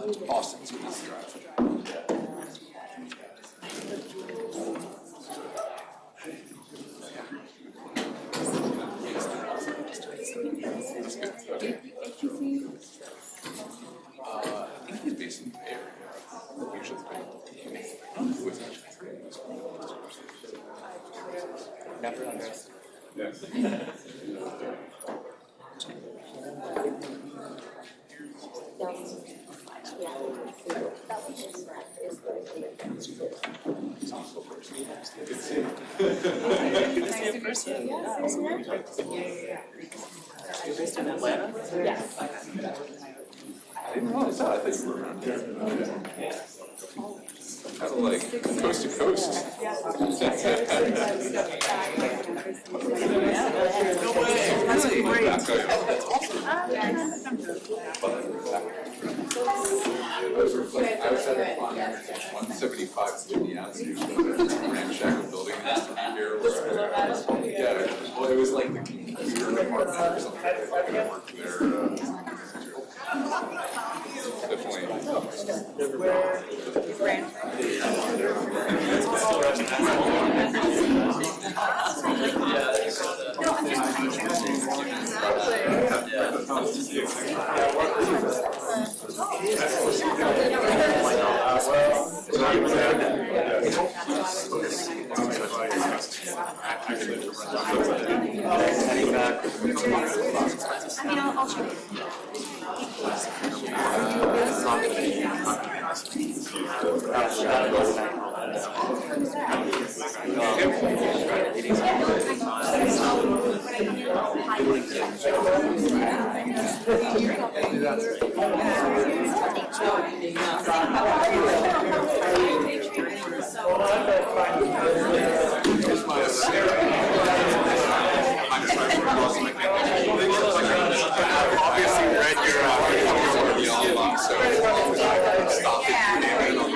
Austin's what he's driving. I think he's based in the Bay Area. Usually, who is actually never understood. Yes. You're based in Atlanta? Yes. I didn't realize that. I thought you were around here. Kind of like coast to coast. No way! That's great. I was at 175 Indiana Street, ramshackle building here. Yeah, well, it was like the computer department or something. I worked there. I'll check. Obviously read your so stop it on the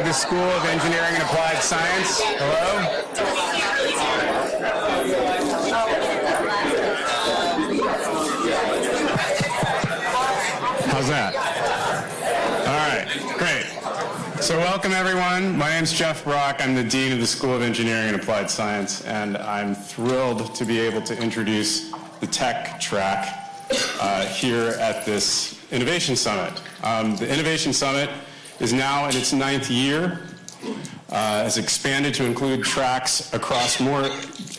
the School of Engineering and Applied Science. Hello. How's that? All right, great. So welcome everyone. My name's Jeff Brock. I'm the Dean of the School of Engineering and Applied Science, and I'm thrilled to be able to introduce the tech track here at this Innovation Summit. The Innovation Summit is now in its 9th year. Has expanded to include tracks across more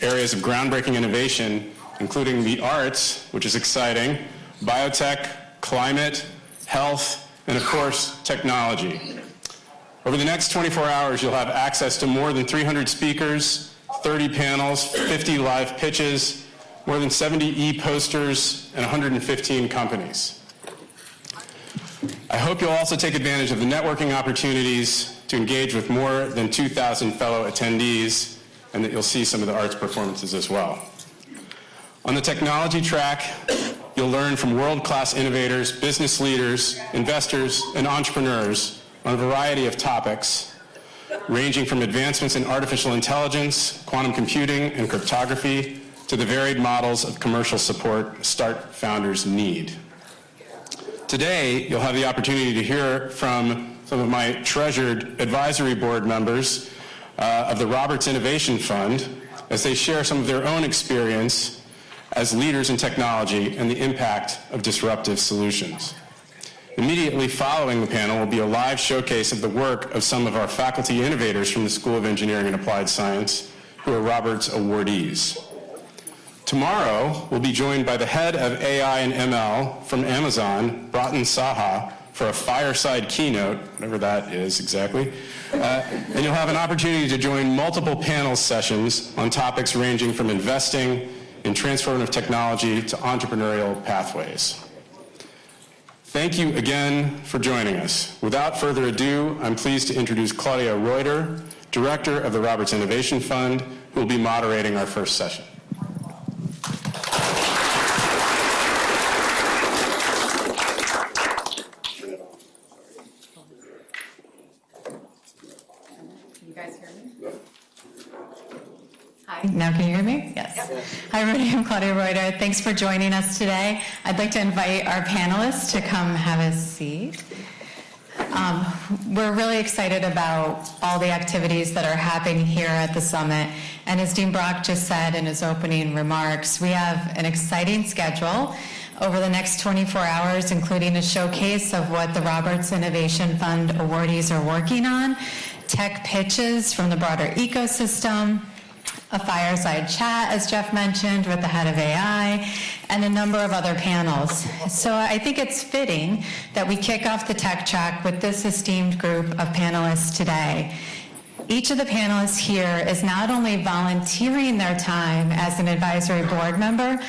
areas of groundbreaking innovation, including the arts, which is exciting, biotech, climate, health, and of course, technology. Over the next 24 hours, you'll have access to more than 300 speakers, 30 panels, 50 live pitches, more than 70 e-posters, and 115 companies. I hope you'll also take advantage of the networking opportunities to engage with more than 2,000 fellow attendees, and that you'll see some of the arts performances as well. On the technology track, you'll learn from world-class innovators, business leaders, investors, and entrepreneurs on a variety of topics, ranging from advancements in artificial intelligence, quantum computing, and cryptography, to the varied models of commercial support start founders need. Today, you'll have the opportunity to hear from some of my treasured advisory board members of the Roberts Innovation Fund as they share some of their own experience as leaders in technology and the impact of disruptive solutions. Immediately following the panel will be a live showcase of the work of some of our faculty innovators from the School of Engineering and Applied Science who are Roberts awardees. Tomorrow, we'll be joined by the head of AI and ML from Amazon, Bratin Saha, for a fireside keynote, whatever that is exactly. And you'll have an opportunity to join multiple panel sessions on topics ranging from investing in transformative technology to entrepreneurial pathways. Thank you again for joining us. Without further ado, I'm pleased to introduce Claudia Reuter, Director of the Roberts Innovation Fund, who will be moderating our first session. Now can you hear me? Yes. Hi everybody, I'm Claudia Reuter. Thanks for joining us today. I'd like to invite our panelists to come have a seat. We're really excited about all the activities that are happening here at the summit. And as Dean Brock just said in his opening remarks, we have an exciting schedule over the next 24 hours, including a showcase of what the Roberts Innovation Fund awardees are working on, tech pitches from the broader ecosystem, a fireside chat, as Jeff mentioned, with the head of AI, and a number of other panels. So I think it's fitting that we kick off the tech track with this esteemed group of panelists today. Each of the panelists here is not only volunteering their time as an advisory board member,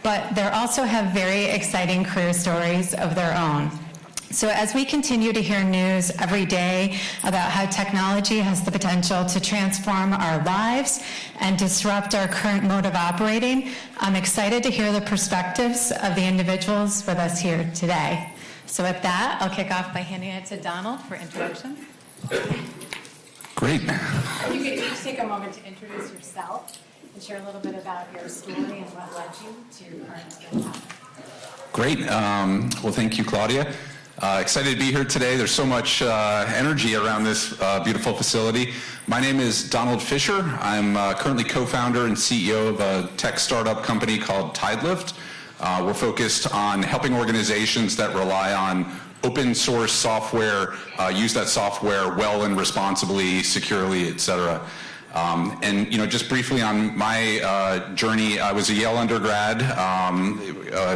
but they also have very exciting career stories of their own. So as we continue to hear news every day about how technology has the potential to transform our lives and disrupt our current mode of operating, I'm excited to hear the perspectives of the individuals with us here today. So with that, I'll kick off by handing it to Donald for introduction. Great. You could each take a moment to introduce yourself and share a little bit about your story and what led you to current events. Great. Well, thank you, Claudia. Excited to be here today. There's so much energy around this beautiful facility. My name is Donald Fischer. I'm currently co-founder and CEO of a tech startup company called Tidelift. We're focused on helping organizations that rely on open source software, use that software well and responsibly, securely, et cetera. And just briefly on my journey, I was a Yale undergrad,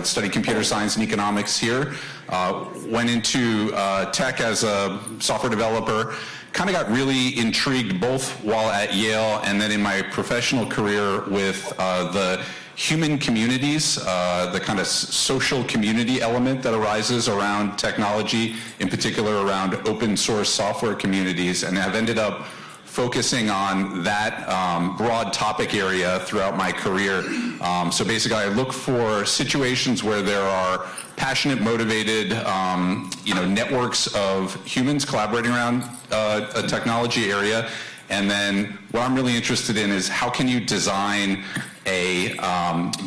studied computer science and economics here, went into tech as a software developer, kind of got really intrigued both while at Yale and then in my professional career with the human communities, the kind of social community element that arises around technology, in particular around open source software communities, and have ended up focusing on that broad topic area throughout my career. So basically, I look for situations where there are passionate, motivated, networks of humans collaborating around a technology area. And then what I'm really interested in is how can you design a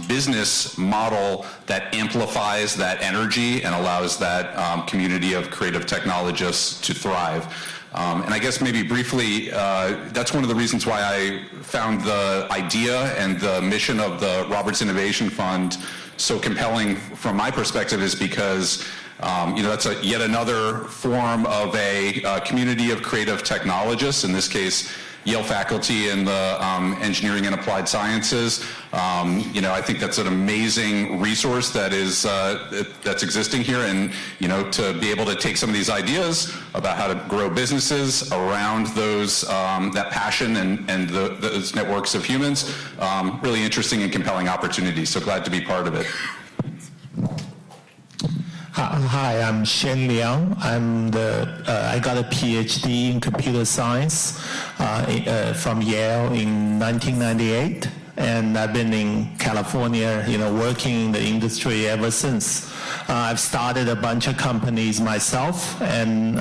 business model that amplifies that energy and allows that community of creative technologists to thrive. And I guess maybe briefly, that's one of the reasons why I found the idea and the mission of the Roberts Innovation Fund so compelling from my perspective, is because that's yet another form of a community of creative technologists, in this case, Yale faculty in the engineering and applied sciences. I think that's an amazing resource that is that's existing here, and to be able to take some of these ideas about how to grow businesses around those that passion and those networks of humans, really interesting and compelling opportunities. So glad to be part of it. Hi, I'm Sheng Liang. I got a PhD in computer science from Yale in 1998, and I've been in California, working in the industry ever since. I've started a bunch of companies myself, and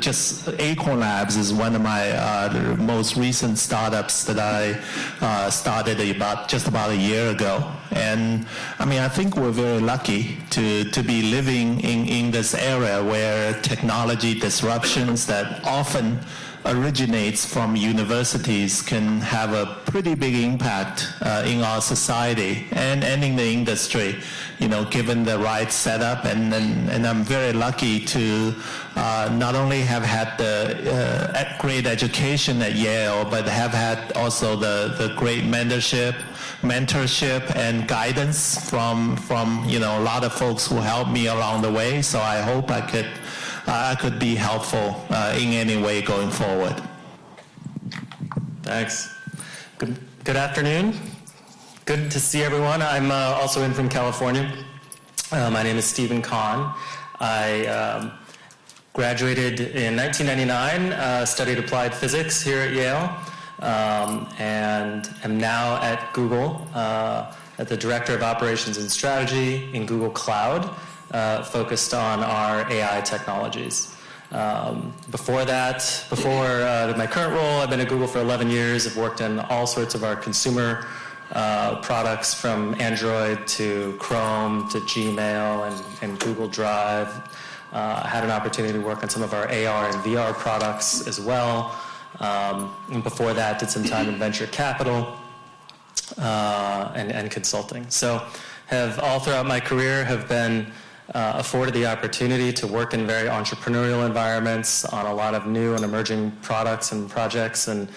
just Acorn Labs is one of my most recent startups that I started just about a year ago. And I think we're very lucky to be living in this era where technology disruptions that often originates from universities can have a pretty big impact in our society and in the industry, given the right setup. And I'm very lucky to not only have had the great education at Yale, but have had also the great mentorship and guidance from a lot of folks who helped me along the way. So I hope I could be helpful in any way going forward. Thanks. Good afternoon. Good to see everyone. I'm also in from California. My name is Stephen Kahn. I graduated in 1999, studied applied physics here at Yale, and am now at Google, at the Director of Operations and Strategy in Google Cloud, focused on our AI technologies. Before my current role, I've been at Google for 11 years. I've worked in all sorts of our consumer products, from Android to Chrome to Gmail and Google Drive. I had an opportunity to work on some of our AR and VR products as well. And before that, did some time in venture capital and consulting. So have all throughout my career have been afforded the opportunity to work in very entrepreneurial environments on a lot of new and emerging products and projects, and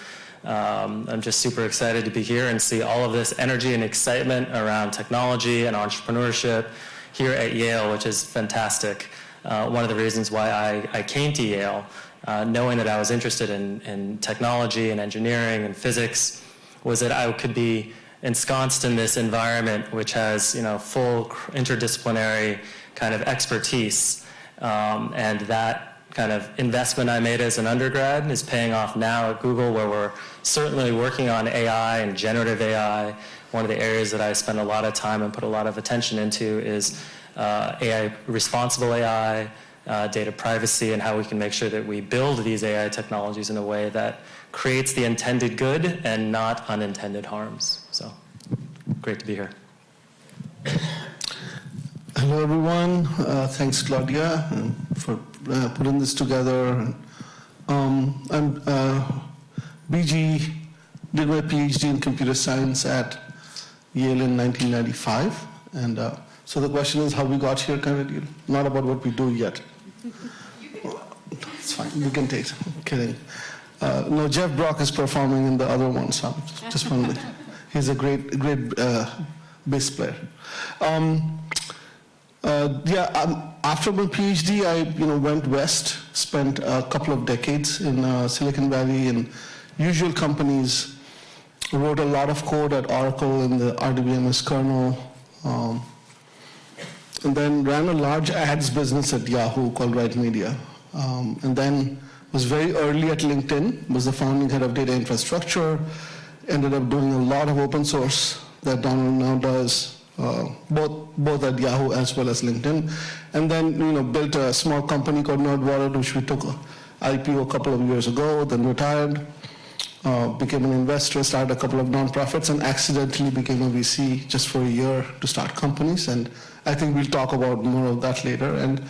I'm just super excited to be here and see all of this energy and excitement around technology and entrepreneurship here at Yale, which is fantastic. One of the reasons why I came to Yale, knowing that I was interested in technology and engineering and physics, was that I could be ensconced in this environment which has full interdisciplinary kind of expertise, and that kind of investment I made as an undergrad is paying off now at Google, where we're certainly working on AI and generative AI. One of the areas that I spend a lot of time and put a lot of attention into is AI, responsible AI, data privacy, and how we can make sure that we build these AI technologies in a way that creates the intended good and not unintended harms. So, great to be here. Hello, everyone. Thanks, Claudia, for putting this together. I'm BG, did my PhD in computer science at Yale in 1995. And so the question is how we got here, kind of, not about what we do yet. It's fine, we can take it. I'm kidding. No, Jeff Brock is performing in the other one, so just one. He's a great bass player. After my PhD, I went west, spent a couple of decades in Silicon Valley in usual companies, wrote a lot of code at Oracle in the RDBMS kernel, and then ran a large ads business at Yahoo called Right Media. And then was very early at LinkedIn, was the founding head of data infrastructure, ended up doing a lot of open source that Donald now does, both at Yahoo as well as LinkedIn. And then, built a small company called NerdWallet, which we took IPO a couple of years ago, then retired, became an investor, started a couple of nonprofits, and accidentally became a VC just for a year to start companies. And I think we'll talk about more of that later. And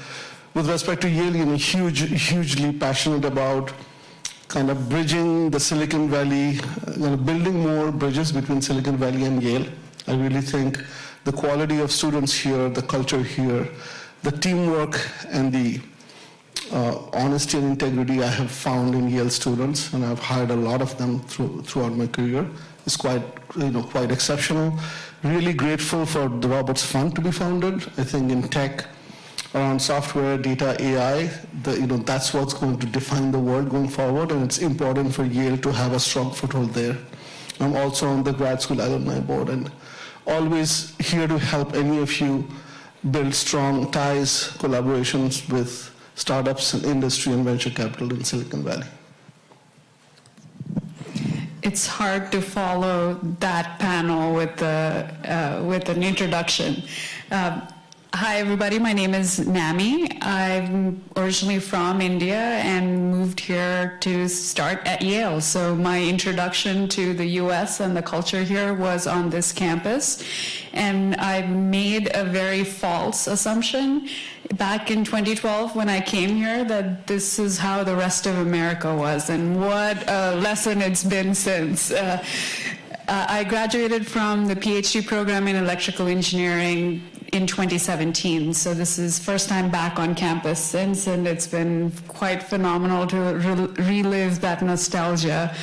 with respect to Yale, hugely passionate about kind of bridging the Silicon Valley, building more bridges between Silicon Valley and Yale. I really think the quality of students here, the culture here, the teamwork and the honesty and integrity I have found in Yale students, and I've hired a lot of them throughout my career, is quite exceptional. Really grateful for the Roberts Fund to be founded. I think in tech, around software, data, AI, that's what's going to define the world going forward, and it's important for Yale to have a strong foothold there. I'm also on the grad school alumni board, and always here to help any of you build strong ties, collaborations with startups and industry and venture capital in Silicon Valley. It's hard to follow that panel with an introduction. Hi, everybody. My name is Nami. I'm originally from India and moved here to start at Yale. So my introduction to the US and the culture here was on this campus. And I made a very false assumption back in 2012 when I came here that this is how the rest of America was. And what a lesson it's been since. I graduated from the PhD program in electrical engineering in 2017, so this is first time back on campus since, and it's been quite phenomenal to relive that nostalgia.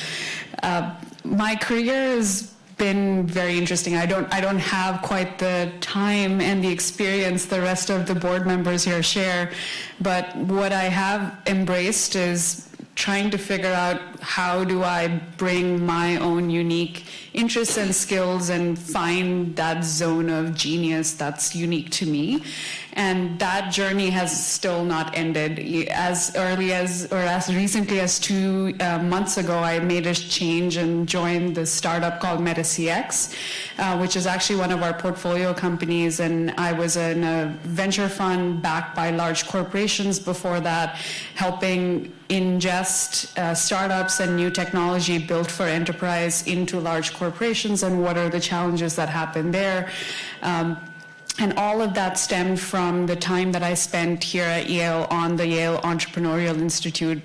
My career has been very interesting. I don't have quite the time and the experience the rest of the board members here share, but what I have embraced is trying to figure out how do I bring my own unique interests and skills and find that zone of genius that's unique to me. And that journey has still not ended. As early as, or as recently as 2 months ago, I made a change and joined the startup called MetaCX, which is actually one of our portfolio companies. And I was in a venture fund backed by large corporations before that, helping ingest startups and new technology built for enterprise into large corporations, and what are the challenges that happen there. And all of that stemmed from the time that I spent here at Yale on the Yale Entrepreneurial Institute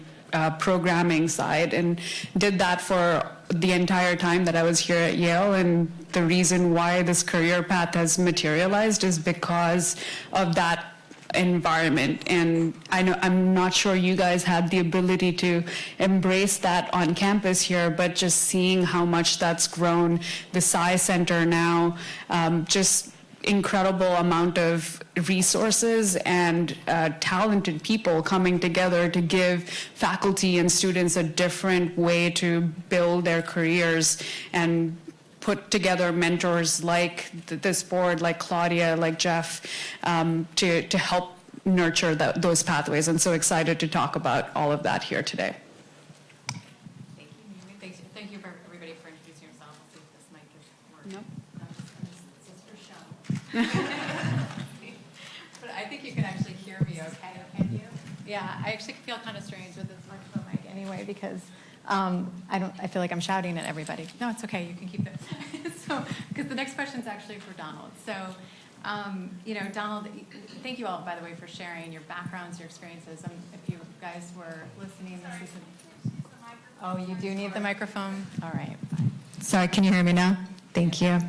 programming side, and did that for the entire time that I was here at Yale. And the reason why this career path has materialized is because of that environment. And I'm not sure you guys had the ability to embrace that on campus here, but just seeing how much that's grown, the Sci Center now, just incredible amount of resources and talented people coming together to give faculty and students a different way to build their careers, and put together mentors like this board, like Claudia, like Jeff, to help nurture those pathways. And so excited to talk about all of that here today. Thank you for everybody for introducing yourself. I'll see if this mic is working. Nope. But I think you can actually hear me okay, can you? Yeah, I actually feel kind of strange with this microphone mic anyway, because I feel like I'm shouting at everybody. No, it's okay, you can keep it. So, because the next question is actually for Donald. So, Donald, thank you all, by the way, for sharing your backgrounds, your experiences. If you guys were listening, this is oh, you do need the microphone? All right. Sorry, can you hear me now? Thank you.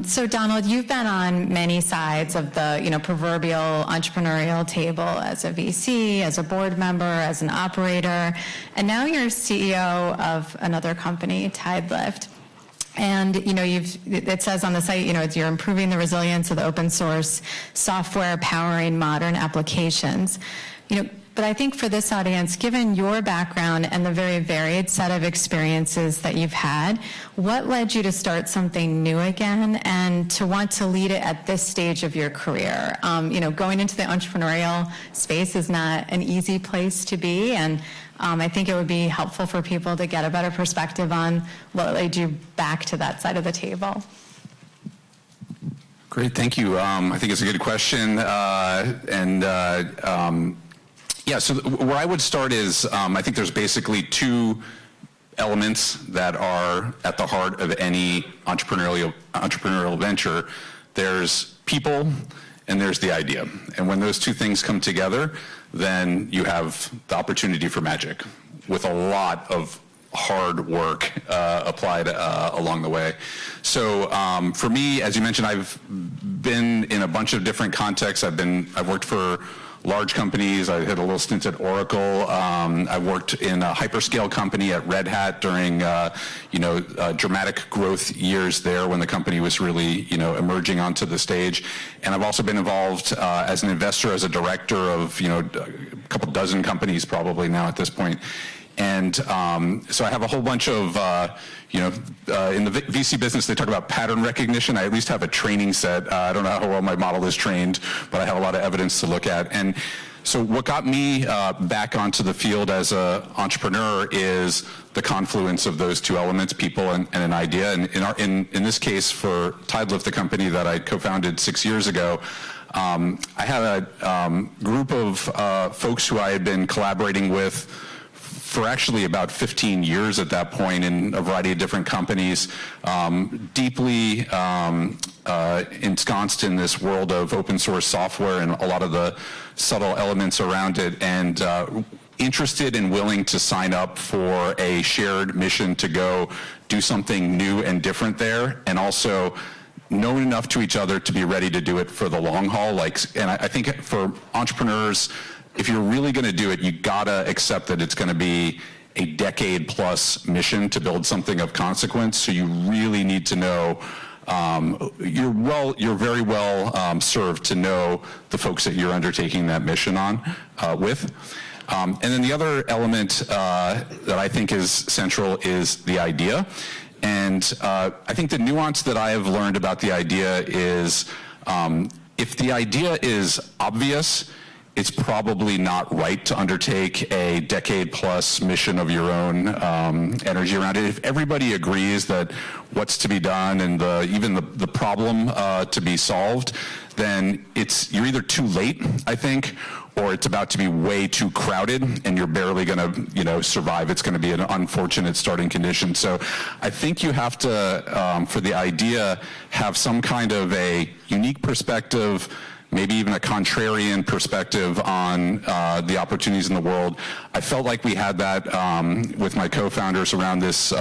So Donald, you've been on many sides of the proverbial entrepreneurial table as a VC, as a board member, as an operator, and now you're CEO of another company, Tidelift. And it says on the site, you're improving the resilience of the open source software powering modern applications. But I think for this audience, given your background and the very varied set of experiences that you've had, what led you to start something new again and to want to lead it at this stage of your career? Going into the entrepreneurial space is not an easy place to be, and I think it would be helpful for people to get a better perspective on what led you back to that side of the table. Great, thank you. I think it's a good question. So where I would start is I think there's basically two elements that are at the heart of any entrepreneurial venture. There's people and there's the idea. And when those two things come together, then you have the opportunity for magic with a lot of hard work applied along the way. So for me, as you mentioned, I've been in a bunch of different contexts. I've worked for large companies. I had a little stint at Oracle. I worked in a hyperscale company at Red Hat during, dramatic growth years there when the company was really, emerging onto the stage. And I've also been involved as an investor, as a director of, a couple dozen companies probably now at this point. And so I have a whole bunch of, in the VC business, they talk about pattern recognition. I at least have a training set. I don't know how well my model is trained, but I have a lot of evidence to look at. And so what got me back onto the field as an entrepreneur is the confluence of those two elements, people and an idea. And in this case, for Tidelift, the company that I co-founded 6 years ago, I had a group of folks who I had been collaborating with for actually about 15 years at that point in a variety of different companies, deeply ensconced in this world of open source software and a lot of the subtle elements around it, and interested and willing to sign up for a shared mission to go do something new and different there, and also know enough to each other to be ready to do it for the long haul. And I think for entrepreneurs, if you're really going to do it, you gotta accept that it's going to be a decade-plus mission to build something of consequence. So you really need to know. You're very well served to know the folks that you're undertaking that mission on with. And then the other element that I think is central is the idea. And I think the nuance that I have learned about the idea is if the idea is obvious, it's probably not right to undertake a decade-plus mission of your own energy around it. If everybody agrees that what's to be done and even the problem to be solved, then you're either too late, I think, or it's about to be way too crowded and you're barely going to survive. It's going to be an unfortunate starting condition. So I think you have to, for the idea, have some kind of a unique perspective, maybe even a contrarian perspective on the opportunities in the world. I felt like we had that with my co-founders around this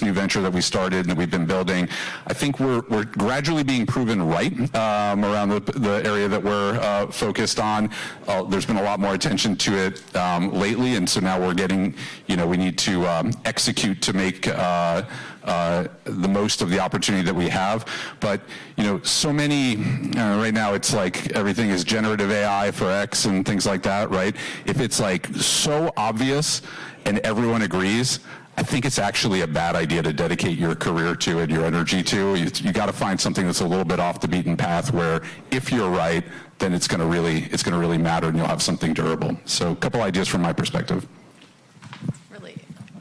new venture that we started and that we've been building. I think we're gradually being proven right around the area that we're focused on. There's been a lot more attention to it lately, and so now we're getting, we need to execute to make the most of the opportunity that we have. But so many right now, it's like everything is generative AI for X and things like that, right? If it's like so obvious and everyone agrees, I think it's actually a bad idea to dedicate your career to it, your energy to. You got to find something that's a little bit off the beaten path, where if you're right, then it's going to really matter, and you'll have something durable. So a couple ideas from my perspective.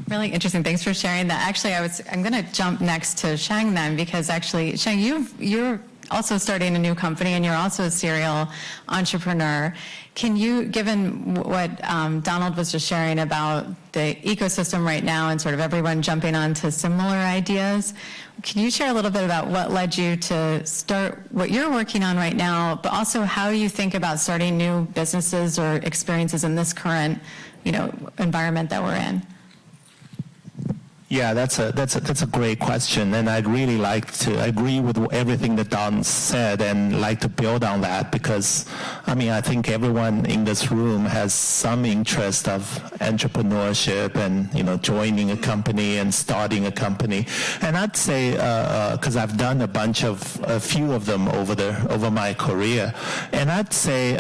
Really interesting. Thanks for sharing that. Actually, I'm going to jump next to Sheng then, because actually, Sheng, you're also starting a new company and you're also a serial entrepreneur. Can you, given what Donald was just sharing about the ecosystem right now and sort of everyone jumping onto similar ideas, can you share a little bit about what led you to start what you're working on right now, but also how you think about starting new businesses or experiences in this current, environment that we're in? Yeah, that's a great question, and I'd really like to agree with everything that Don said and like to build on that, because I think everyone in this room has some interest of entrepreneurship and joining a company and starting a company. And I'd say because I've done a few of them over my career, and I'd say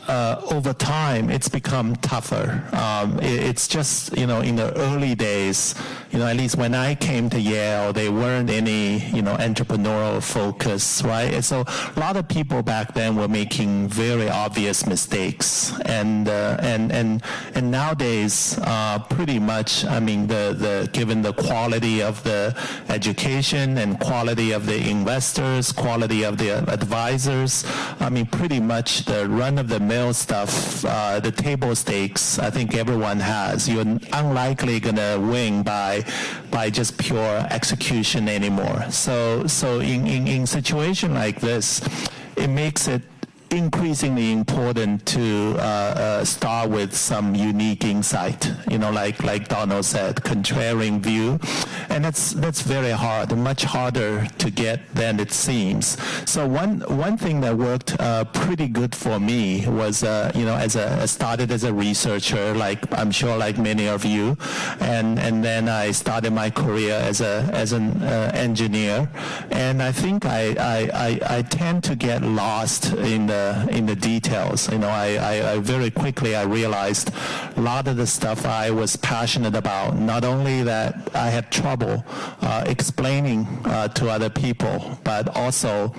over time, it's become tougher. It's just, in the early days, at least when I came to Yale, there weren't any, entrepreneurial focus, right? And so a lot of people back then were making very obvious mistakes. And nowadays, pretty much, I mean, given the quality of the education and quality of the investors, quality of the advisors, I mean, pretty much the run-of-the-mill stuff, the table stakes, I think everyone has. You're unlikely going to win by just pure execution anymore. So in situation like this, it makes it increasingly important to start with some unique insight, like Donald said, contrarian view, and that's very hard, much harder to get than it seems. So one thing that worked pretty good for me was, I started as a researcher, like I'm sure like many of you, and then I started my career as an engineer, and I think I tend to get lost in the details. I very quickly I realized a lot of the stuff I was passionate about, not only that I had trouble explaining to other people, but also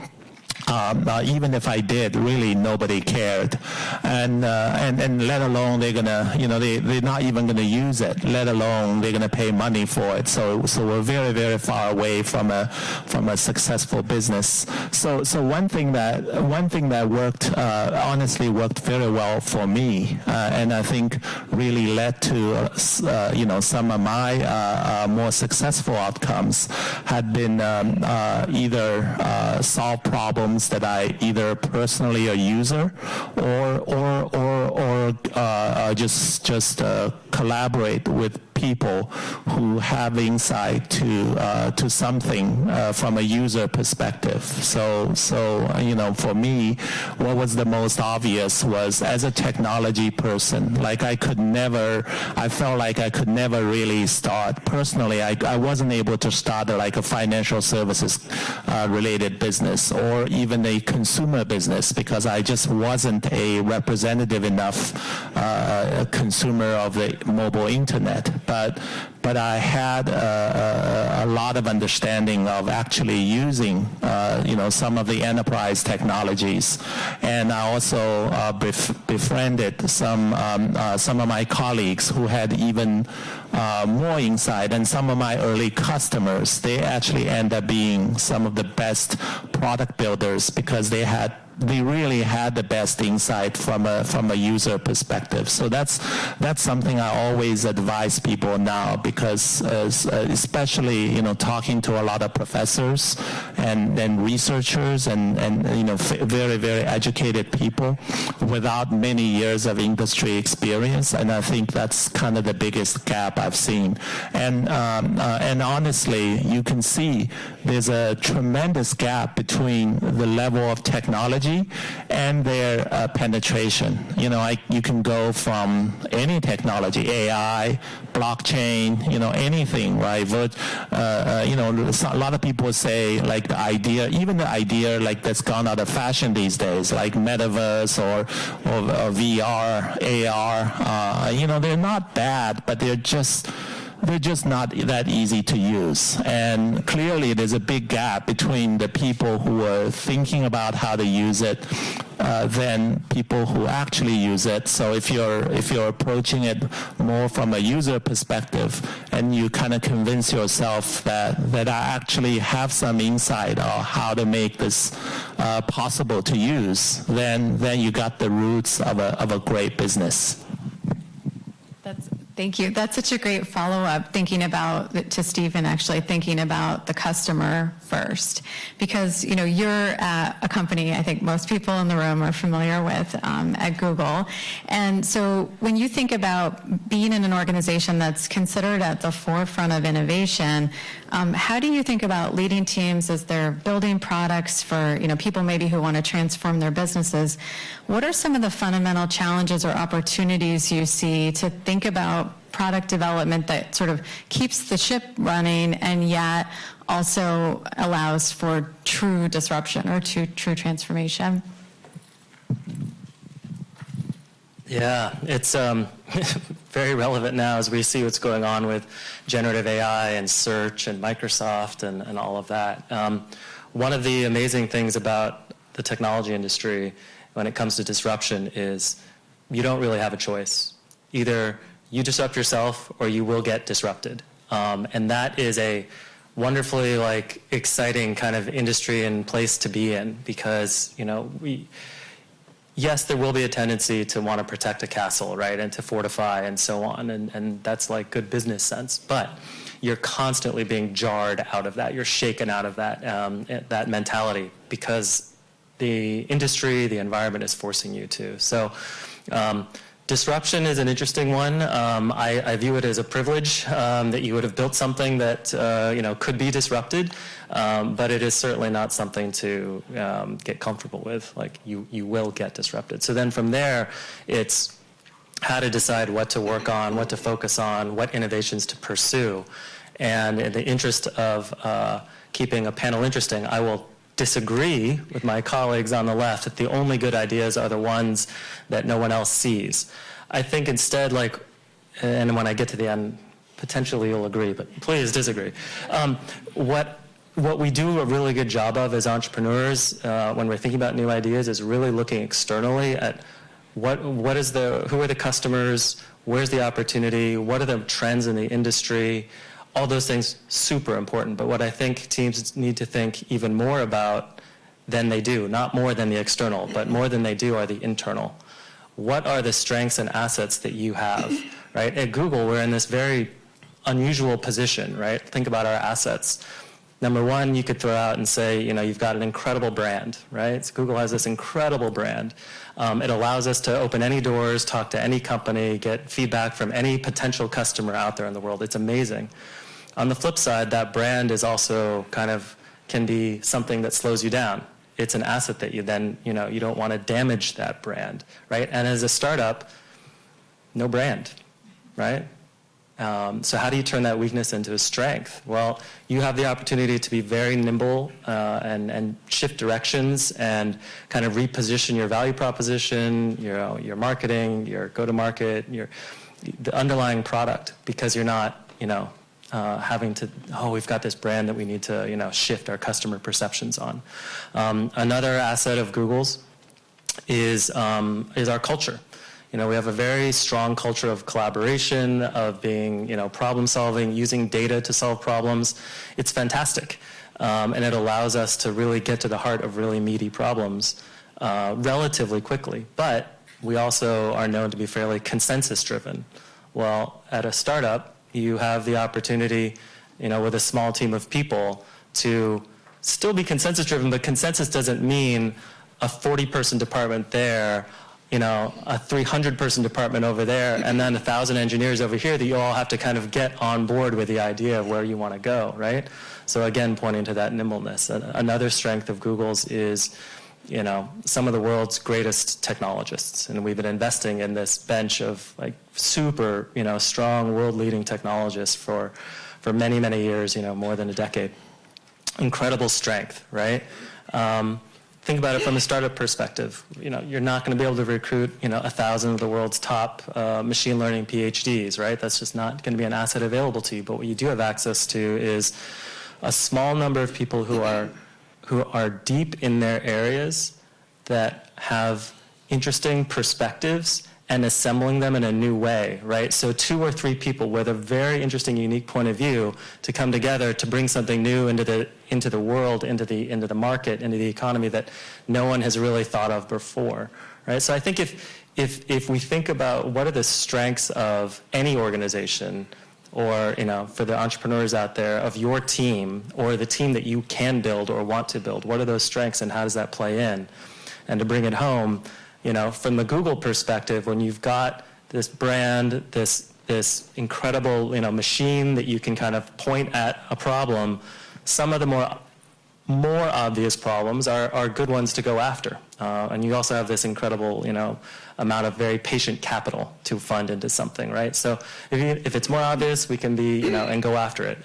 even if I did, really nobody cared, and let alone they're gonna, they're not even gonna use it, let alone they're gonna pay money for it. So we're very, very far away from a successful business. So one thing that worked, honestly worked very well for me, and I think really led to some of my more successful outcomes had been either solve problems that I either personally a user or just collaborate with people who have insight to something from a user perspective. So for me, what was the most obvious was, as a technology person, like I felt like I could never really start personally. I wasn't able to start like a financial services related business or even a consumer business because I just wasn't a representative enough consumer of the mobile internet. But I had a lot of understanding of actually using, some of the enterprise technologies, and I also befriended some of my colleagues who had even more insight, and some of my early customers. They actually end up being some of the best product builders because they really had the best insight from a user perspective. So that's something I always advise people now, because especially talking to a lot of professors and researchers and very, very educated people without many years of industry experience, and I think that's kind of the biggest gap I've seen. And honestly, you can see there's a tremendous gap between the level of technology and their penetration. You can go from any technology, AI, blockchain, anything, right? A lot of people say like the idea like that's gone out of fashion these days, like metaverse or VR, AR. They're not bad, but they're just not that easy to use. And clearly there's a big gap between the people who are thinking about how to use it than people who actually use it. So if you're approaching it more from a user perspective and you kind of convince yourself that I actually have some insight on how to make this possible to use, then you got the roots of a great business. Thank you. That's such a great follow-up, thinking about the customer first, because you're at a company I think most people in the room are familiar with at Google, and so when you think about being in an organization that's considered at the forefront of innovation, how do you think about leading teams as they're building products for people maybe who want to transform their businesses? What are some of the fundamental challenges or opportunities you see to think about product development that sort of keeps the ship running and yet also allows for true disruption or true transformation? Yeah, it's very relevant now as we see what's going on with generative AI and search and Microsoft and all of that. One of the amazing things about the technology industry when it comes to disruption is you don't really have a choice. Either you disrupt yourself or you will get disrupted. And that is a wonderfully exciting kind of industry and place to be in because, yes, there will be a tendency to want to protect a castle, right, and to fortify and so on, and that's good business sense. But you're constantly being jarred out of that. You're shaken out of that mentality because the industry, the environment is forcing you to. So disruption is an interesting one. I view it as a privilege that you would have built something that could be disrupted, but it is certainly not something to get comfortable with. You will get disrupted. So then from there, it's how to decide what to work on, what to focus on, what innovations to pursue. And in the interest of keeping a panel interesting, I will disagree with my colleagues on the left that the only good ideas are the ones that no one else sees. I think instead, and when I get to the end, potentially you'll agree, but please disagree. What we do a really good job of as entrepreneurs when we're thinking about new ideas is really looking externally at who are the customers, where's the opportunity, what are the trends in the industry. All those things, super important. But what I think teams need to think even more about than they do, not more than the external, but more than they do are the internal. What are the strengths and assets that you have, right? At Google, we're in this very unusual position, right? Think about our assets. Number one, you could throw out and say, you've got an incredible brand, right? So Google has this incredible brand. It allows us to open any doors, talk to any company, get feedback from any potential customer out there in the world. It's amazing. On the flip side, that brand is also can be something that slows you down. It's an asset that you then, you don't want to damage that brand, right? And as a startup, no brand, right? So how do you turn that weakness into a strength? Well, you have the opportunity to be very nimble and shift directions and kind of reposition your value proposition, your marketing, your go-to-market, the underlying product, because you're not, having to, we've got this brand that we need to, shift our customer perceptions on. Another asset of Google's is our culture. We have a very strong culture of collaboration, of being, problem solving, using data to solve problems. It's fantastic. And it allows us to really get to the heart of really meaty problems relatively quickly. But we also are known to be fairly consensus driven. Well, at a startup, you have the opportunity, with a small team of people to still be consensus driven, but consensus doesn't mean a 40-person department there, a 300-person department over there, and then 1,000 engineers over here that you all have to kind of get on board with the idea of where you want to go, right? So again, pointing to that nimbleness. Another strength of Google's is, some of the world's greatest technologists, and we've been investing in this bench of super, strong world-leading technologists for many, many years, more than a decade. Incredible strength, right? Think about it from a startup perspective. You're not going to be able to recruit, 1,000 of the world's top machine learning PhDs, right? That's just not going to be an asset available to you. But what you do have access to is a small number of people who are deep in their areas that have interesting perspectives and assembling them in a new way, right? So 2 or 3 people with a very interesting, unique point of view to come together to bring something new into the world, into the market, into the economy that no one has really thought of before, right? So I think if we think about what are the strengths of any organization, or for the entrepreneurs out there, of your team or the team that you can build or want to build, what are those strengths and how does that play in? And to bring it home, from the Google perspective, when you've got this brand, this incredible machine that you can kind of point at a problem, some of the more obvious problems are good ones to go after. And you also have this incredible amount of very patient capital to fund into something, right? So if it's more obvious, we can be and go after it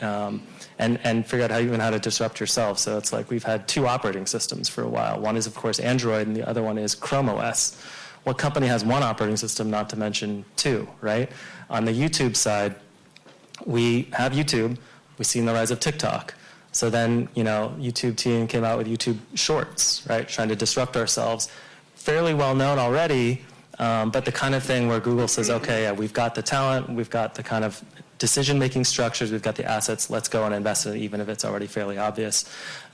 and figure out how to disrupt yourself. So it's we've had 2 operating systems for a while. One is of course Android, and the other one is Chrome OS. what company has one operating system, not to mention two, right? On the YouTube side, we have YouTube. We've seen the rise of TikTok. So then, YouTube team came out with YouTube Shorts, right? Trying to disrupt ourselves. Fairly well known already, but the kind of thing where Google says, okay, yeah, we've got the talent, we've got the kind of decision-making structures, we've got the assets, let's go and invest in it, even if it's already fairly obvious.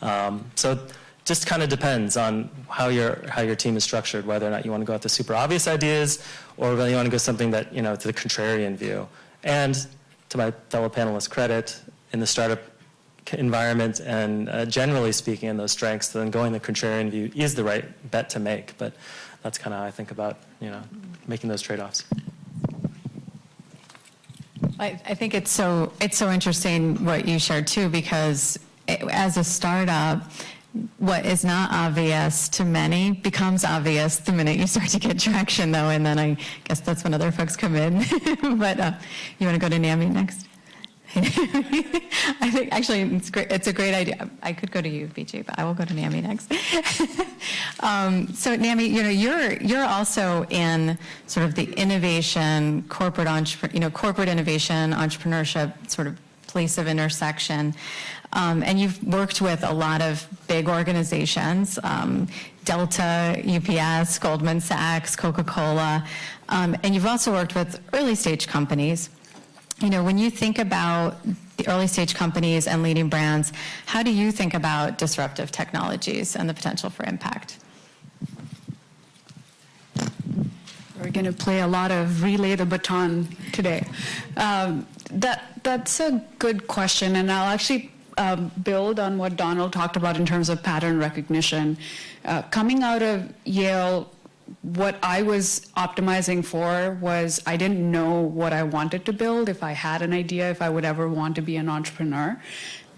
So just kind of depends on how your team is structured, whether or not you want to go at the super obvious ideas, or whether you want to go something that, to the contrarian view. And to my fellow panelists' credit, in the startup environment and generally speaking in those strengths, then going the contrarian view is the right bet to make. But that's kind of how I think about, making those trade-offs. I think it's so interesting what you shared too, because as a startup, what is not obvious to many becomes obvious the minute you start to get traction, though, and then I guess that's when other folks come in. But you want to go to NAMI next? I think actually it's great. It's a great idea. I could go to you, BJ, but I will go to NAMI next. So NAMI, you're also in sort of the innovation, corporate innovation, entrepreneurship sort of place of intersection. And you've worked with a lot of big organizations, Delta, UPS, Goldman Sachs, Coca-Cola, and you've also worked with early stage companies. When you think about the early stage companies and leading brands, how do you think about disruptive technologies and the potential for impact? We're going to play a lot of relay the baton today. That's a good question, and I'll actually build on what Donald talked about in terms of pattern recognition. Coming out of Yale, what I was optimizing for was I didn't know what I wanted to build, if I had an idea, if I would ever want to be an entrepreneur.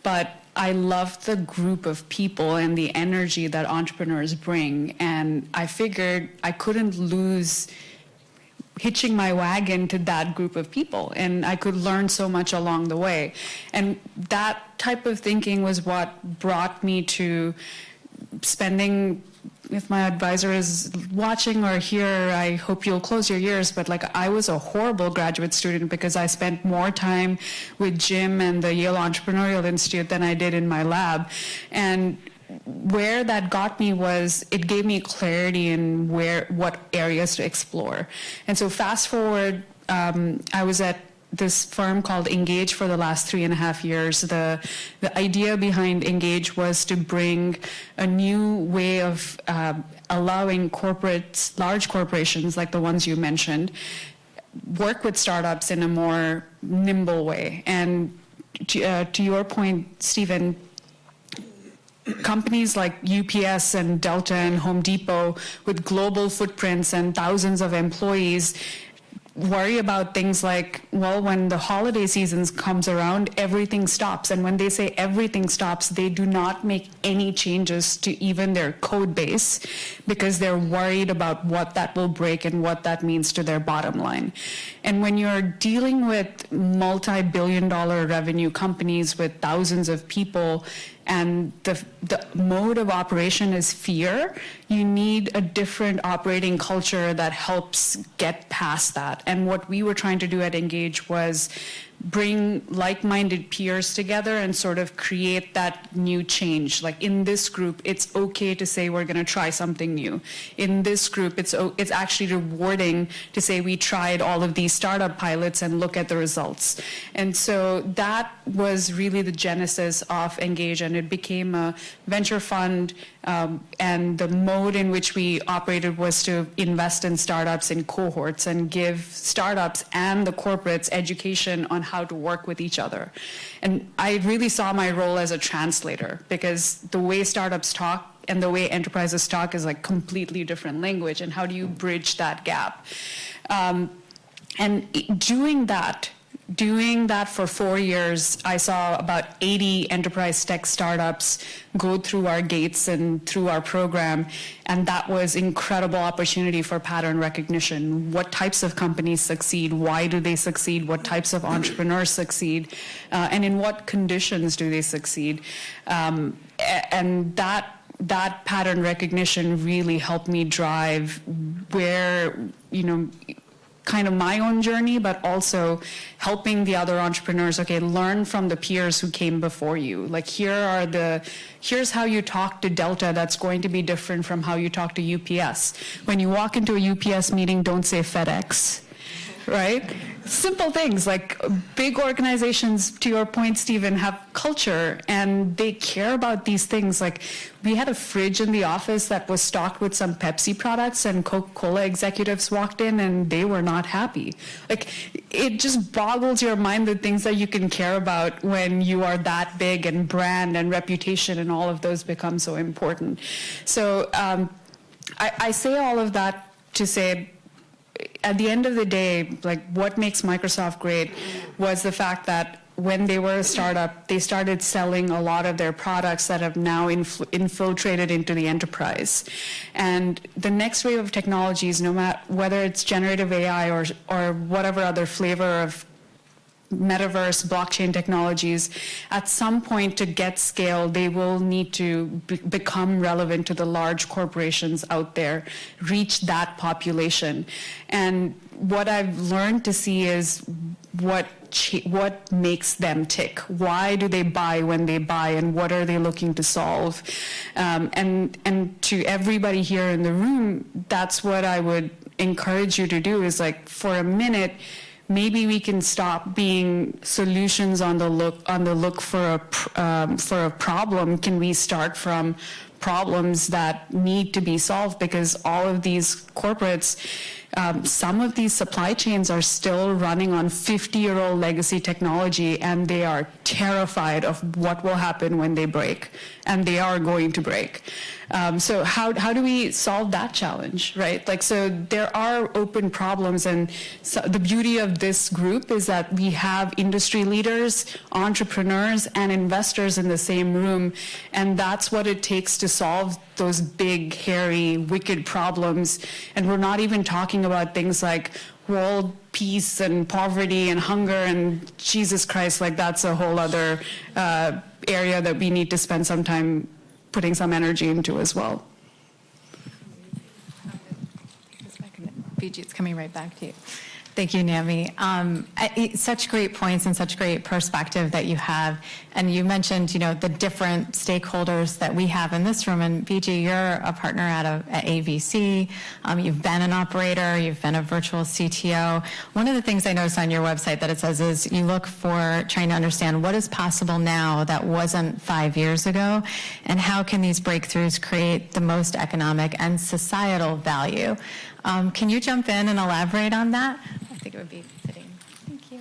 But I loved the group of people and the energy that entrepreneurs bring. And I figured I couldn't lose hitching my wagon to that group of people. And I could learn so much along the way. And that type of thinking was what brought me to spending, if my advisor is watching or here, I hope you'll close your ears, but I was a horrible graduate student because I spent more time with Jim and the Yale Entrepreneurial Institute than I did in my lab. And where that got me was it gave me clarity in what areas to explore. And so fast forward, I was at this firm called Engage for the last 3.5 years. The idea behind Engage was to bring a new way of allowing large corporations like the ones you mentioned, work with startups in a more nimble way. And to your point, Stephen, companies like UPS and Delta and Home Depot with global footprints and thousands of employees worry about things like, well, when the holiday season comes around, everything stops. And when they say everything stops, they do not make any changes to even their code base because they're worried about what that will break and what that means to their bottom line. And when you're dealing with multi-billion-dollar revenue companies with thousands of people, and the mode of operation is fear, you need a different operating culture that helps get past that. And what we were trying to do at Engage was bring like-minded peers together and sort of create that new change. Like in this group, it's okay to say we're going to try something new. In this group, it's actually rewarding to say we tried all of these startup pilots and look at the results. And so that was really the genesis of Engage, and it became a venture fund. And the mode in which we operated was to invest in startups in cohorts and give startups and the corporates education on how to work with each other. And I really saw my role as a translator because the way startups talk and the way enterprises talk is like completely different language. And how do you bridge that gap? And doing that for 4 years, I saw about 80 enterprise tech startups go through our gates and through our program, and that was incredible opportunity for pattern recognition. What types of companies succeed? Why do they succeed? What types of entrepreneurs succeed? And in what conditions do they succeed? And that pattern recognition really helped me drive where, kind of my own journey, but also helping the other entrepreneurs, learn from the peers who came before you. Like here's how you talk to Delta that's going to be different from how you talk to UPS. When you walk into a UPS meeting, don't say FedEx, right? Simple things like big organizations, to your point, Stephen, have culture and they care about these things. Like we had a fridge in the office that was stocked with some Pepsi products and Coca-Cola executives walked in and they were not happy. Like it just boggles your mind the things that you can care about when you are that big, and brand and reputation and all of those become so important. So I say all of that to say, at the end of the day, like what makes Microsoft great was the fact that when they were a startup, they started selling a lot of their products that have now infiltrated into the enterprise. And the next wave of technologies, no matter whether it's generative AI or whatever other flavor of metaverse, blockchain technologies, at some point to get scale, they will need to become relevant to the large corporations out there, reach that population. And what I've learned to see is what makes them tick. Why do they buy when they buy, and what are they looking to solve? And to everybody here in the room, that's what I would encourage you to do, is like, for a minute, maybe we can stop being solutions on the look for a problem. Can we start from problems that need to be solved? Because all of these corporates, some of these supply chains are still running on 50-year-old legacy technology, and they are terrified of what will happen when they break, and they are going to break. So how do we solve that challenge, right? Like, so there are open problems, and so the beauty of this group is that we have industry leaders, entrepreneurs, and investors in the same room, and that's what it takes to solve those big, hairy, wicked problems. And we're not even talking about things like world peace and poverty and hunger and Jesus Christ, like that's a whole other area that we need to spend some time putting some energy into as well. Fiji, it's coming right back to you. Thank you, Nami. Such great points and such great perspective that you have. And you mentioned, the different stakeholders that we have in this room. And Fiji, you're a partner at AVC. You've been an operator. You've been a virtual CTO. One of the things I noticed on your website that it says is you look for trying to understand what is possible now that wasn't 5 years ago, and how can these breakthroughs create the most economic and societal value. Can you jump in and elaborate on that? I think it would be fitting. Thank you.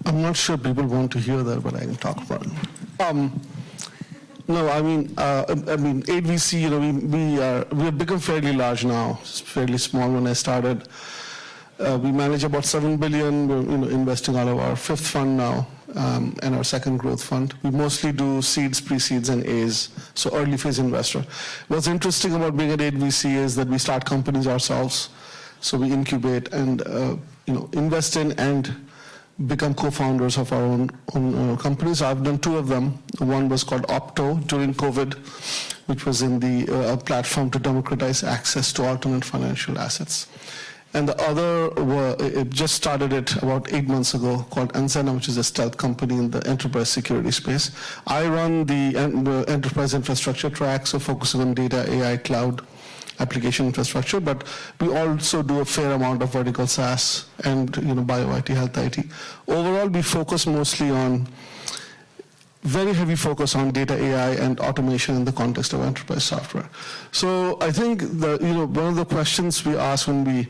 I'm not sure people want to hear that, but I can talk about it. No, I mean, AVC, we have become fairly large now. It's fairly small. When I started, we manage about $7 billion. We're investing out of our fifth fund now, and our second growth fund. We mostly do seeds, pre-seeds, and A's, so early phase investor. What's interesting about being at AVC is that we start companies ourselves. So we incubate and invest in and become co-founders of our own companies. I've done two of them. One was called Opto during COVID, which was in the platform to democratize access to alternate financial assets. And the other, it just started it about 8 months ago, called Antenna, which is a stealth company in the enterprise security space. I run the enterprise infrastructure track, so focusing on data, AI, cloud, application infrastructure, but we also do a fair amount of vertical SaaS and bio IT, health IT. Overall, we focus mostly on very heavy focus on data, AI, and automation in the context of enterprise software. So I think one of the questions we ask when we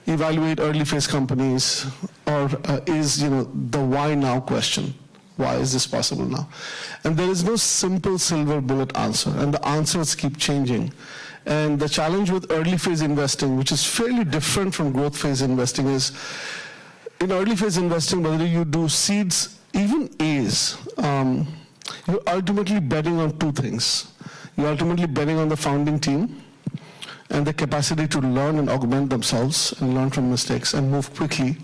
evaluate early phase companies is the why now question. Why is this possible now? And there is no simple silver bullet answer, and the answers keep changing. And the challenge with early phase investing, which is fairly different from growth phase investing, is in early phase investing, whether you do seeds, even A's, you're ultimately betting on two things. You're ultimately betting on the founding team and the capacity to learn and augment themselves and learn from mistakes and move quickly,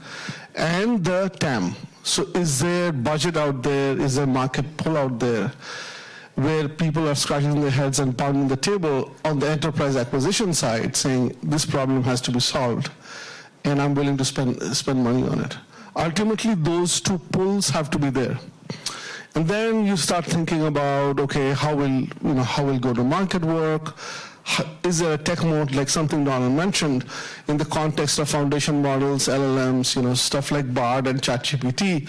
and the TAM. So is there budget out there? Is there market pull out there? where people are scratching their heads and pounding the table on the enterprise acquisition side, saying this problem has to be solved, and I'm willing to spend money on it. Ultimately, those two pulls have to be there. And then you start thinking about, okay, how will go-to-market work? Is there a tech moat, like something Donald mentioned, in the context of foundation models, LLMs, stuff like Bard and ChatGPT?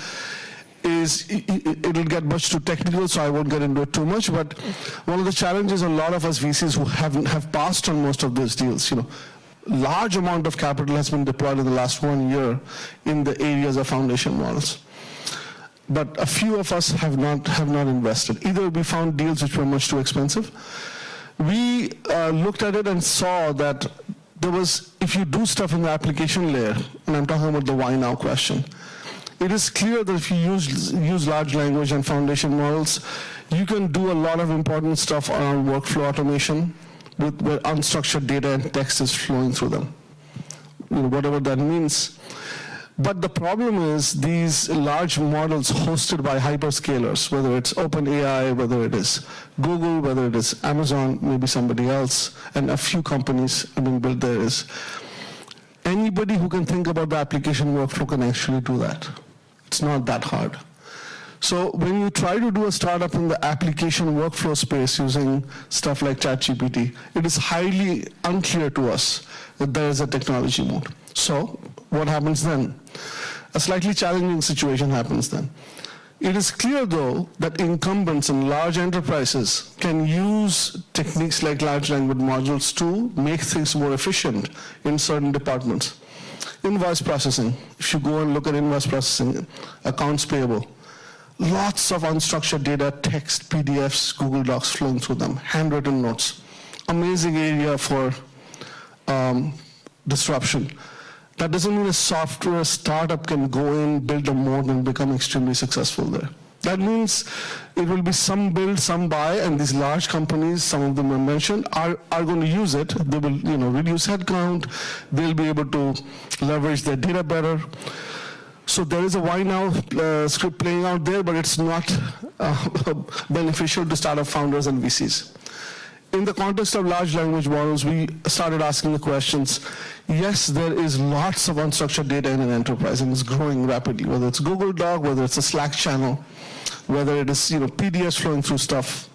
It'll get much too technical, so I won't get into it too much, but one of the challenges a lot of us VCs who have passed on most of those deals, large amount of capital has been deployed in the last 1 year in the areas of foundation models. But a few of us have not invested. Either we found deals which were much too expensive. We looked at it and saw that if you do stuff in the application layer, and I'm talking about the why now question, it is clear that if you use large language and foundation models, you can do a lot of important stuff around workflow automation where unstructured data and text is flowing through them, whatever that means. But the problem is these large models hosted by hyperscalers, whether it's OpenAI, whether it is Google, whether it is Amazon, maybe somebody else, and a few companies have been built there, is anybody who can think about the application workflow can actually do that. It's not that hard. So when you try to do a startup in the application workflow space using stuff like ChatGPT, it is highly unclear to us that there is a technology moat. So what happens then? A slightly challenging situation happens then. It is clear, though, that incumbents in large enterprises can use techniques like large language models to make things more efficient in certain departments. Invoice processing, if you go and look at invoice processing, accounts payable, lots of unstructured data, text, PDFs, Google Docs flowing through them, handwritten notes. Amazing area for disruption. That doesn't mean a software startup can go in, build a moat, and become extremely successful there. That means it will be some build, some buy, and these large companies, some of them I mentioned, are going to use it. They will reduce headcount. They'll be able to leverage their data better. So there is a why now script playing out there, but it's not beneficial to startup founders and VCs. In the context of large language models, we started asking the questions, yes, there is lots of unstructured data in an enterprise, and it's growing rapidly, whether it's Google Doc, whether it's a Slack channel, whether it is PDFs flowing through stuff.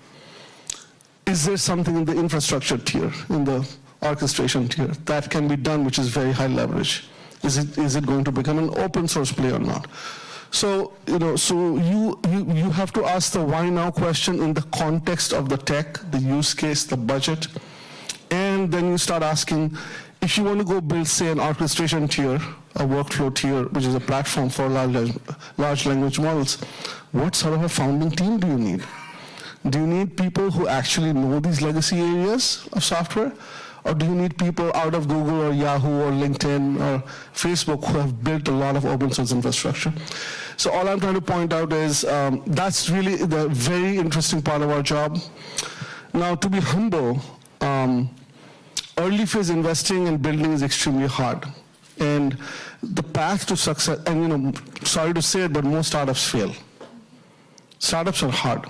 Is there something in the infrastructure tier, in the orchestration tier, that can be done which is very high leverage? Is it going to become an open source play or not? So, you have to ask the why now question in the context of the tech, the use case, the budget, and then you start asking, if you want to go build, say, an orchestration tier, a workflow tier, which is a platform for large language models, what sort of a founding team do you need? Do you need people who actually know these legacy areas of software? Or do you need people out of Google or Yahoo or LinkedIn or Facebook who have built a lot of open source infrastructure? So all I'm trying to point out is that's really the very interesting part of our job. Now, to be humble, early phase investing and building is extremely hard. And the path to success, and sorry to say it, but most startups fail. Startups are hard.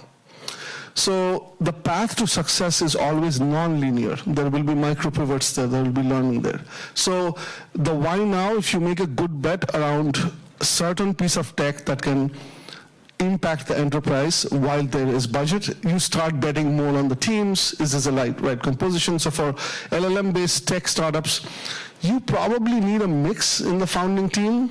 So the path to success is always non-linear. There will be micro pivots there will be learning there. So the why now, if you make a good bet around a certain piece of tech that can impact the enterprise while there is budget, you start betting more on the teams. Is this the right composition? So for LLM-based tech startups, you probably need a mix in the founding team,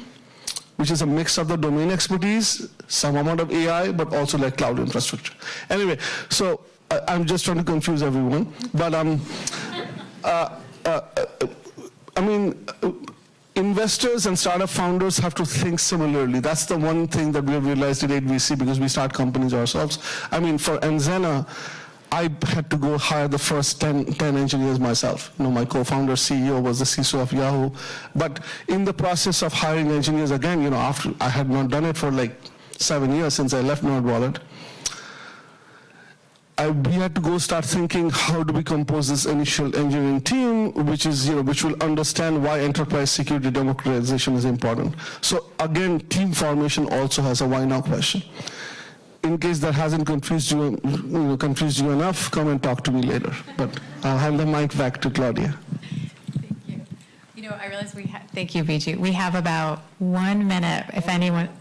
which is a mix of the domain expertise, some amount of AI, but also like cloud infrastructure. Anyway, so I'm just trying to confuse everyone. But investors and startup founders have to think similarly. That's the one thing that we have realized at 8VC because we start companies ourselves. For Nzena, I had to go hire the first 10 engineers myself. My co-founder, CEO, was the CISO of Yahoo. But in the process of hiring engineers, again, after I had not done it for like 7 years since I left NerdWallet, we had to go start thinking, how do we compose this initial engineering team, which will understand why enterprise security democratization is important. So again, team formation also has a why now question. in case that hasn't confused you enough, come and talk to me later. But I'll hand the mic back to Claudia. Thank you. I realize thank you, Viju. We have about 1 minute,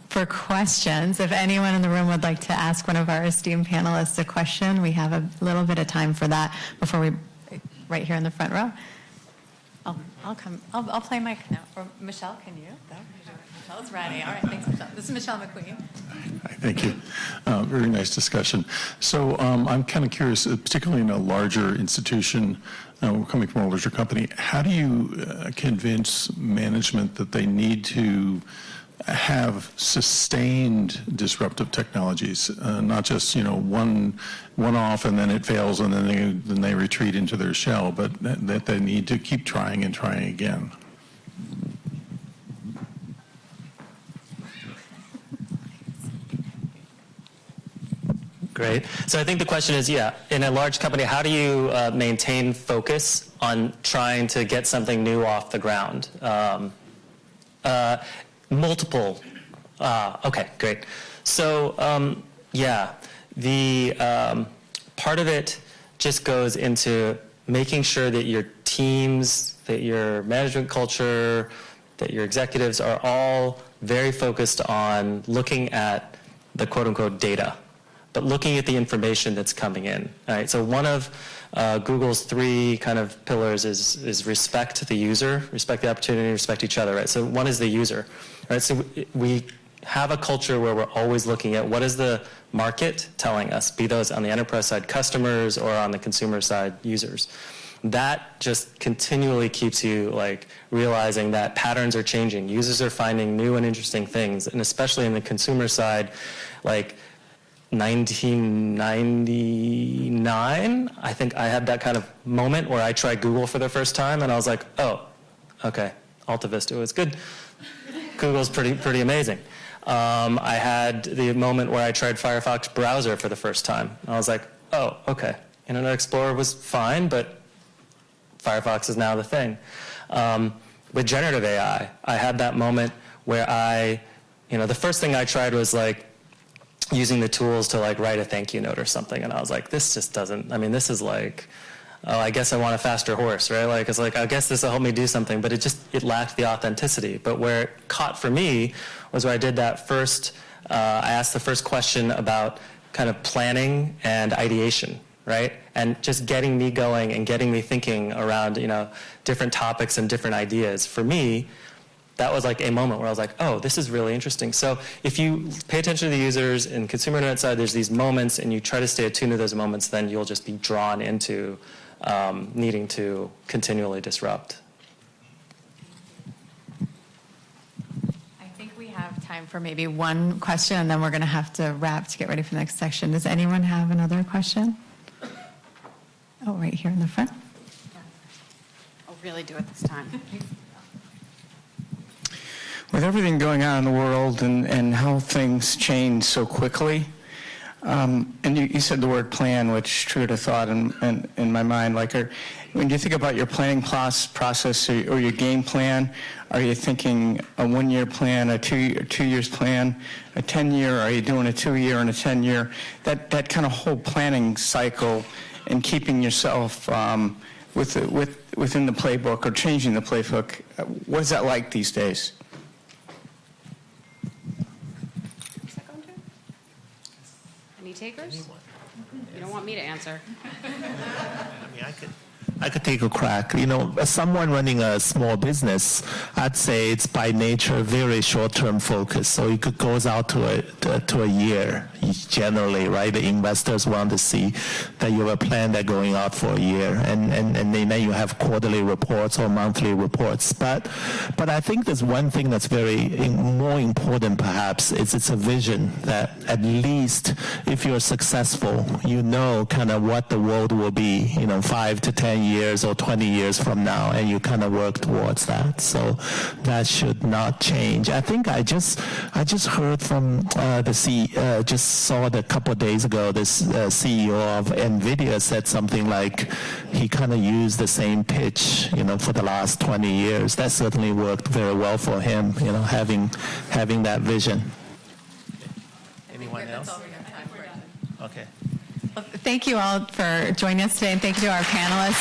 for questions. If anyone in the room would like to ask one of our esteemed panelists a question, we have a little bit of time for that before right here in the front row. I'll play my, no, or Michelle, can you? Michelle's ready. All right, thanks, Michelle. This is Michelle McQueen. Hi, thank you. Very nice discussion. So I'm kind of curious, particularly in a larger institution, we're coming from a larger company, how do you convince management that they need to have sustained disruptive technologies, not just one off and then it fails and then they retreat into their shell, but that they need to keep trying and trying again? Great. So I think the question is, in a large company, how do you maintain focus on trying to get something new off the ground? Multiple. Okay, great. So, the part of it just goes into making sure that your teams, that your management culture, that your executives are all very focused on looking at the quote-unquote data, but looking at the information that's coming in. All right? So one of Google's 3 kind of pillars is respect the user, respect the opportunity, respect each other. Right? So one is the user. Right? So we have a culture where we're always looking at what is the market telling us, be those on the enterprise side customers or on the consumer side users. That just continually keeps you realizing that patterns are changing. Users are finding new and interesting things, and especially in the consumer side, 1999, I think I had that kind of moment where I tried Google for the first time, and I was like, oh, okay, Alta Vista was good. Google's pretty amazing. I had the moment where I tried Firefox browser for the first time. And I was like, oh, okay, Internet Explorer was fine, but Firefox is now the thing. With generative AI, I had that moment where the first thing I tried was using the tools to write a thank you note or something, and I was like, this just doesn't, this is oh, I guess I want a faster horse, right? It's I guess this will help me do something, but it lacked the authenticity. But where it caught for me was where I did that first, I asked the first question about kind of planning and ideation, right? And just getting me going and getting me thinking around, different topics and different ideas. For me, that was a moment where I was like, oh, this is really interesting. So if you pay attention to the users and consumer internet side, there's these moments, and you try to stay attuned to those moments, then you'll just be drawn into needing to continually disrupt. I think we have time for maybe one question, and then we're going to have to wrap to get ready for the next section. Does anyone have another question? Oh, right here in the front. I'll really do it this time. With everything going on in the world and how things change so quickly, and you said the word plan, which triggered a thought in my mind. When you think about your planning process or your game plan, are you thinking a 1-year plan, a 2 years plan, a 10-year? Are you doing a 2-year and a 10-year? That kind of whole planning cycle and keeping yourself within the playbook or changing the playbook. What is that like these days? Any takers? You don't want me to answer. I could take a crack. As someone running a small business, I'd say it's by nature very short-term focus. So it goes out to a year generally, right? The investors want to see that you have a plan that's going out for a year, and then you have quarterly reports or monthly reports. But I think there's one thing that's more important perhaps. It's a vision that at least if you're successful, kind of what the world will be, 5 to 10 years or 20 years from now, and you kind of work towards that. So that should not change. I think I just heard from just saw it a couple of days ago, this CEO of NVIDIA said something like he kind of used the same pitch, for the last 20 years. That certainly worked very well for him, having that vision. Anyone else? Okay. Well, thank you all for joining us today, and thank you to our panelists.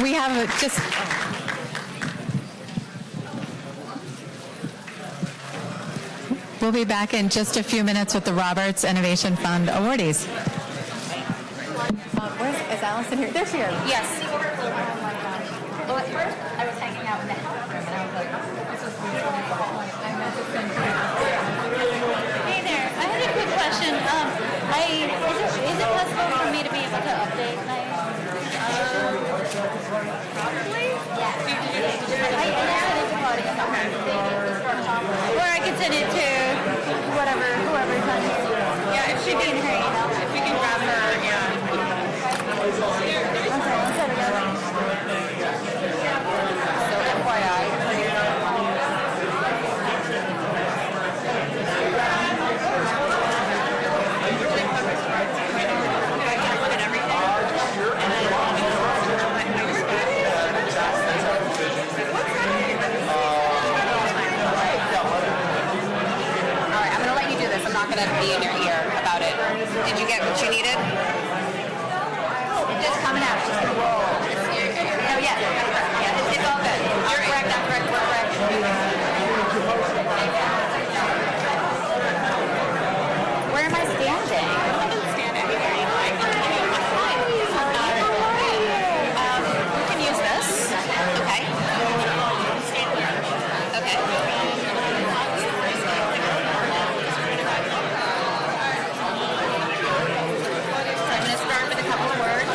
We have just... We'll be back in just a few minutes with the Roberts Innovation Fund awardees. Is Allison here? There she is. Yes. Oh my gosh. Well, at first, I was hanging out in the house room, and I was like, this is beautiful. I meant to send you. Hey there. I had a quick question. Is it possible for me to be able to update my probably? Yes. I sent it to Claudia. Or I could send it to whoever's on it. Yeah, if she can, if we can grab her, yeah. So FYI. Alright, I'm gonna let you do this. I'm not gonna be in your ear about it. Did you get what you needed? Just coming out, just gonna roll. No, yeah, it's all good. You're correct, I'm correct, we're correct. Where am I standing? Stand anywhere you like. We can use this. Okay. Okay. I'm going to start with a couple of words,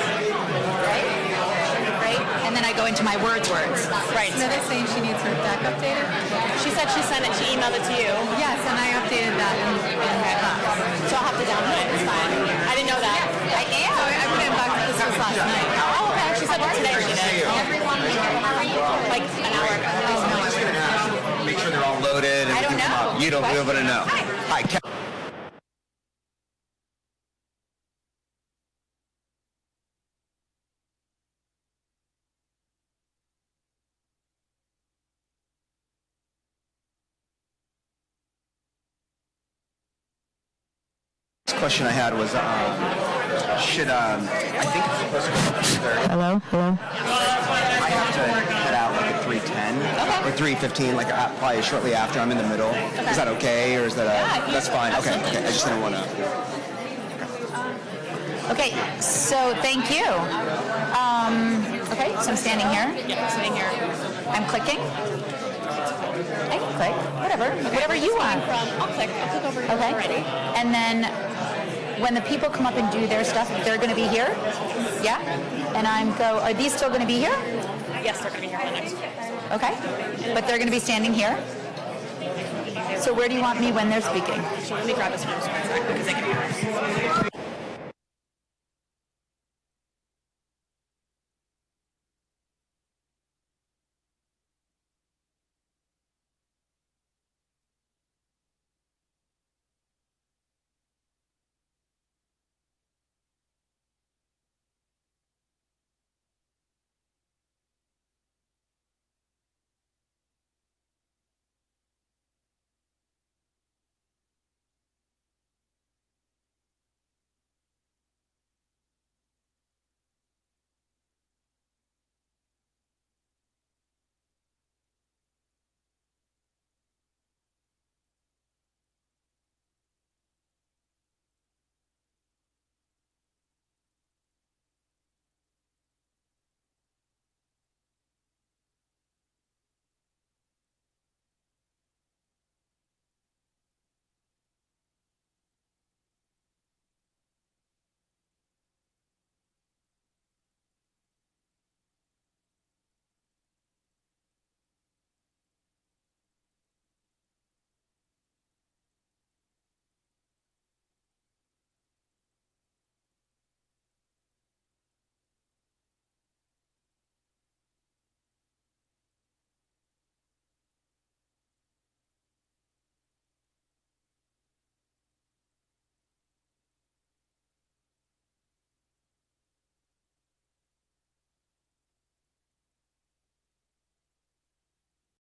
right? And then I go into my words. Right. Another saying she needs her deck updated. She said she sent it, she emailed it to you. Yes, and I updated that in my box. So I'll have to download it, it's fine. I didn't know that. I am. So I put it in box, this was last night. Oh, okay, she said it today, she did. Everyone, like an hour ago. Make sure they're all loaded. I don't know. You don't be able to know. Hi. Question I had was, should I think it's supposed to be 3:30. Hello? I have to head out like at 3:10 or 3:15, like probably shortly after. I'm in the middle. Is that okay, or is that that's fine? Okay. I just didn't want to. Okay, so thank you. Okay, so I'm standing here. Yeah, sitting here. I'm clicking. I can click, whatever you want. I'll click over here. Okay, Ready. and then when the people come up and do their stuff, they're going to be here? Yeah? And are these still going to be here? Yes, they're going to be here for the next one. Okay, but they're going to be standing here? So where do you want me when they're speaking? So let me grab this one because they can hear.